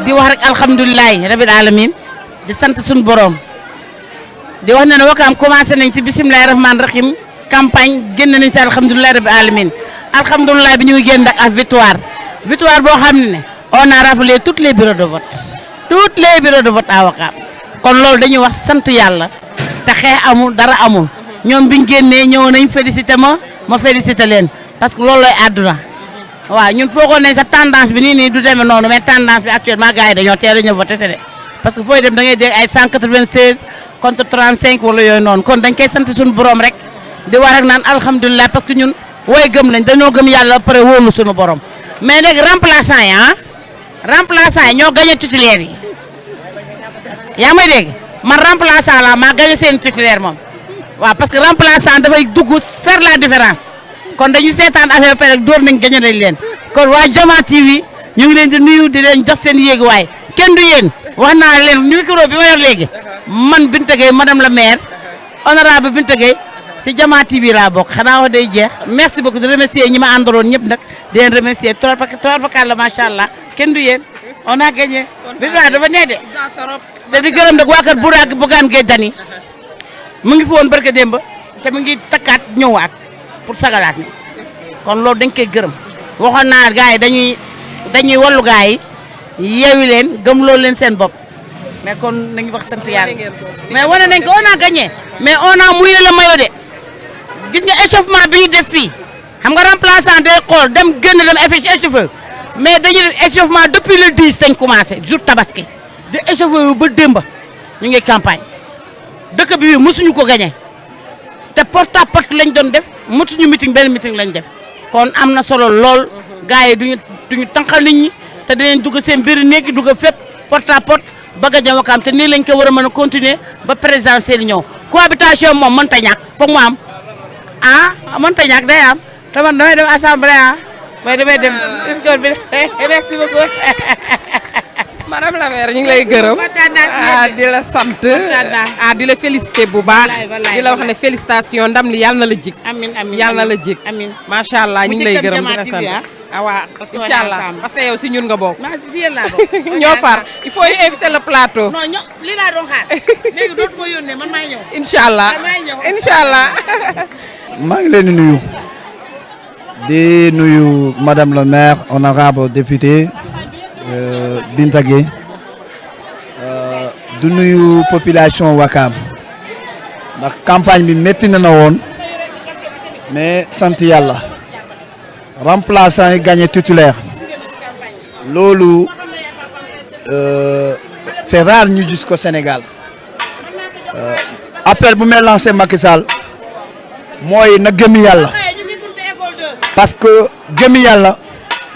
di wax rek alhamdulilah rabil alamin di sant suñu borom di wax ne Wakaam commencé nañ ci bisimilah rahmaani rahim campagne génn nañ si alhamdulilah rabil alamin alhamdulilah bi ñu ngi génn ak victoire boo xam ne on a rappelé tous les bureaux de vote à Wakaam kon loolu dañuy wax sant yàlla te xeex amul dara amul ñoom biñ génnee ñëw nañ félicité ma félicité leen parce que loolu lay àdduna waaw ñun foogoon nañ sa tendance bi nii du demee noonu mais tendance bi actuellement gars yi dañoo teel a ñëw voté de parce que fooy dem da ngay dégg ay 196 contre 35 wala yooyu noonu kon dañ koy sant suñu borom rek di war ak naan alhamdulilah parce que ñun wooy gëm lañ dañoo gëm yàlla ba pare wóolu suñu borom mais nag remplaçant yi ñoo gagné titulaire yi yaa may dégg man remplaçant la maa gagné seen titulaire moom waaw parce que remplaçant dafay dugg faire la différence kon dañuy seetaan affaire bi rek door nañ gagné nañ leen kon waa Jama TV ñu ngi leen di nuyu di leen jox seen yéeguwaay kenn du yéen wax naa leen micro bi ma yor léegi man Binta Gueye madame la maire honorable Binta Gueye si Jama TV laa bokk xanaa wax day jeex merci beaucoup di remercier ñi ma àndaloon ñëpp nag di leen remercier tool fakal la macha allah kenn du yéen on a gagné. victoire dafa nee de te di gërëm nag waa kër Bougane Gueye Dany mu ngi fi woon barke démb te mu ngi takkaat ñëwaat pour sagalaat ni kon loolu dañ koy gërëm waxoon naa gars yi dañuy wallu gars yi yeewi leen gëm loolu leen seen bopp mais kon nañu wax sant yàlla mais wane nañ ko on a gagné mais on a mouillé le maillot de gis nga échauffement bi ñu def fii xam nga remplaçant day xool dem génn dem effet ci échauffeur mais dañuy def échauffement depuis le 10 dañ commencé jour tabaski di échauffeur yu ba démba ñu ngi campagne dëkk bi mosuñu ko gagné te porte à porte lañ doon def mosuñu meeting benn meeting lañ def kon am na solo lool gars yi duñu tànqal nit ñi te dinañ dugg seen biir néeg dugg fépp porte à porte ba gagné Wakaam te nii lañ ko war a mën a continuer ba présidentielle ñëw cohabitation moom mënta ñàkk foog mu am mënta ñàkk day am te man damay dem assemblée mooy damay dem score bi merci beaucoup. madame la maire ñu ngi lay gërëm di la sant di la félicité bu baax di la wax ne félicitation ndam li yàlla na la jig yàlla na la jig macha allah ñu ngi lay gërëm di la sant waaw incha allah parce que yow si ñun nga bokk ñoo far il faut inviter le plateau non lii laa doon xaar léegi dootuma yónnee man maay ñëw incha allah incha allah maa ngi leen di nuyu madame le maire honorable député Binta Gueye du nuyu population Wakaam ndax campagne bi métti na woon mais sant yàlla remplaçant yi gagné titulaire loolu c'est rare ñu gis ko Sénégal appel bu may lancé Macky Sall mooy na gëmi yàlla parce que gëmi yàlla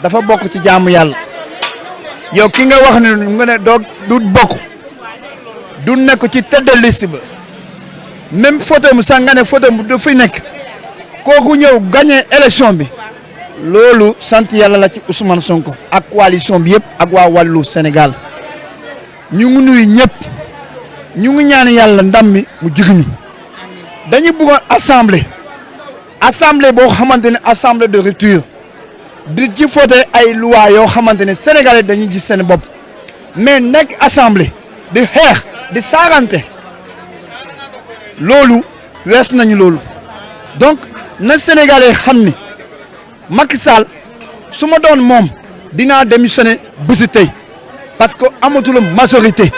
dafa bokk ci jaamu yàlla yow ki nga wax ne nga ne doo du bokk du nekk ci tête de liste ba même photo mu sax nga ne photo mu du fi nekk kooku ñëw gagné élection bi loolu sant yàlla la ci Ousmane Sonko ak coalition bi yëpp ak waa wàllu Sénégal ñu ngi nuyu ñëpp ñu ngi ñaan yàlla ndam mi mu jiguñu dañu bëggoon assemblée boo xamante ne assemblée de rupture di ci voté ay loi yoo xamante ne sénégalais dañuy gis seen bopp mais nekk assemblée di xeex di saagante loolu wees nañu loolu donc na sénégalais xam ni Macky Sall su ma doon moom dinaa démissionner bési tey parce que amatul majorité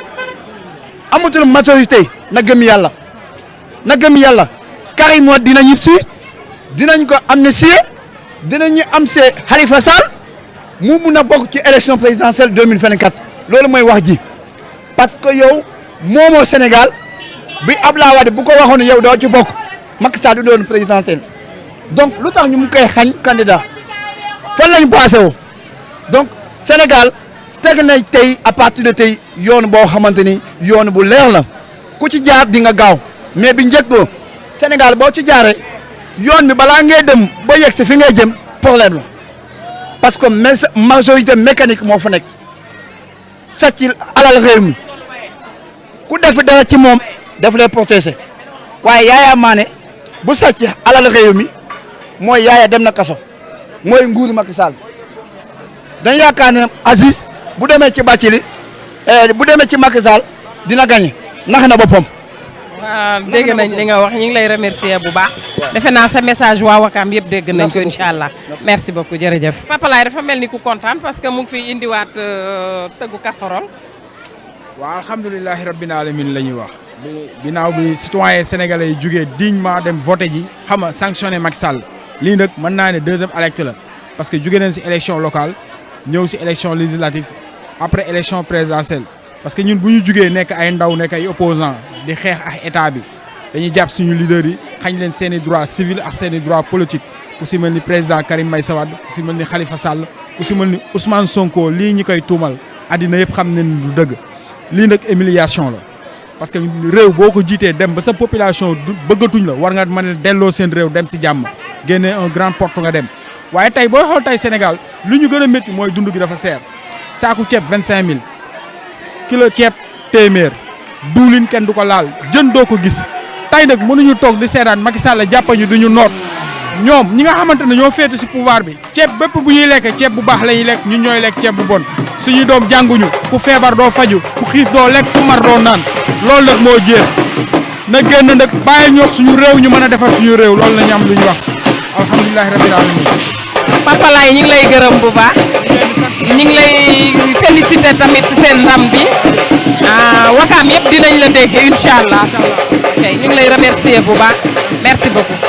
na gëm yàlla Karim Wade dina ñib si dinañ ko amnistier dinañu am see Khalifa Sall mu mun a bokk ci élection présidentielle 2024 loolu mooy wax ji parce que yow moomoo Sénégal bi Abdoulaye Wade bu ko waxoon yow doo ci bokk Macky Sall du doon présidentielle donc lu tax ñu mu koy xañ candidat fan lañ passé woo donc Sénégal teg na tey à partir de tey yoon boo xamante ni yoon bu leer la ku ci jaar di nga gaaw mais bi njëkk boo Sénégal boo ci jaaree yoon bi balaa ngay dem ba yegg si fi ngay jëm problème la parce que majorité mécanique moo fa nekk sàcc alal réew mi ku def dara ci moom daf lay protéger waaye Yaya Mané bu sàcc alal réew mi mooy Yaya dem na kaso mooy nguuru Macky Sall dañ yaakaar ne Aziz bu demee ci Bathily bu demee ci Macky Sall dina gagné nax na boppam. waaw dégg nañ li nga wax ñu ngi lay remercier bu baax. defe naa sa message waa Wakaam yëpp dégg nañ ko incha allah. merci beaucoup jërëjëf. Papa Laye dafa mel ni ku kontaan parce que mu ngi fiy indiwaat tëggu casserole. waaw alhamdulilahi rabbil alamin la ñuy wax. ginnaaw bi citoyen sénégalais yi jugee dignement dem voté ji xam nga sanctionné Macky Sall lii nag mën naa ne deuxième acte la parce que jugee nañ si élection locale ñëw si élection législative après élection présidentielle. parce que ñun bu ñu jugee nekk ay ndaw nekk ay opposants di xeex ak état bi dañuy jàpp suñu leaders yi xañ leen seen i droit civil ak seen i droit politique ku si mel ni président Karim Meïssa Wade ku si mel ni Khalifa Sall ku si mel ni Ousmane Sonko lii ñu koy tuumal àddina yëpp xam nañ du dëgg lii nag humiliation la. parce que réew boo ko jiitee dem ba sa population bëggatuñ la war nga mën a delloo seen réew dem si jàmm génne un grand porte nga dem waaye tey booy xool tey Sénégal lu ñu gën a métti mooy dund gi dafa seer saaku ceeb 25000 kilo ceeb téeméer duulin kenn du ko laal jën doo ko gis tey nag mënuñu toog di seetaan Macky Sall jàppañu du ñu noot ñoom ñi nga xamante ne ñoo féete si pouvoir bi ceeb bépp bu ñuy lekk ceeb bu baax la ñuy lekk ñun ñooy lekk ceeb bu bon suñuy doom jànguñu ku feebar doo faju ku xiif doo lekk ku mar doo naan loolu nag moo jeex na génn nag bàyyi ñoo suñu réew ñu mën a defar suñu réew loolu la ñu am lu ñu wax alhamdulilah rabbil alamin. Papa Laye ñu ngi lay gërëm bu baax ñu ngi lay félicité tamit ci seen ndam bi Wakaam yëpp dinañ la dégg incha allah ok ñu ngi lay remercier bu baax merci beaucoup.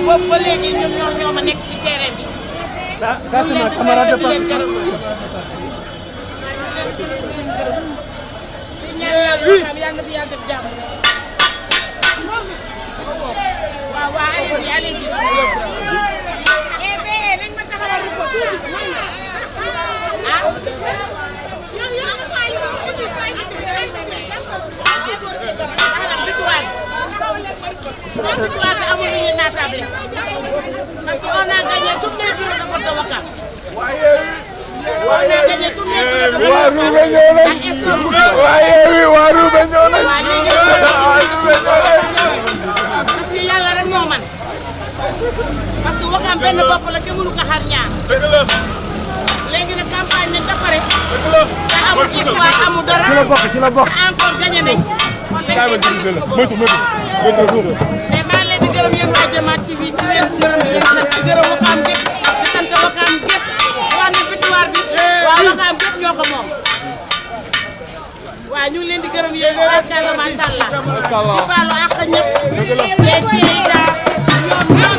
boobu ba léegi ñun ñoo ma nekk ci terrain bi. ñu leen di seetlu di leen gërëm. di ñaan yàlla na fi yàlla def jàmm. waaw waaw allez-y allez-y. nañ ma taxawal ko tuuti. ah. victoire bi amul lu ñuy naatable parce que on a gagné tous les bureaux de vote de Ouakam. On a gagné tous les bureaux de vote de Ouakam. waa Yewwi waa Roubé ñëw nañ parce que Wakaam benn bopp la kenn mënu ko xar ñaar. léegi nag campagne nañ ba pare. te amul histoire amul dara. ci la bokk. te encore gagné nañ. kon dañ koy sant suñu borom. mais maa ngi leen di gërëm yéen waa Jama TV di leen gërëm di leen sant di gërëm Wakaam gépp di sant Wakaam gépp wax ne victoire bi waa Wakaam gépp ñoo ko moom. waaw ñu ngi leen di gërëm yéen macha allah di baalu àq ñëpp les sièges ñoom ñëpp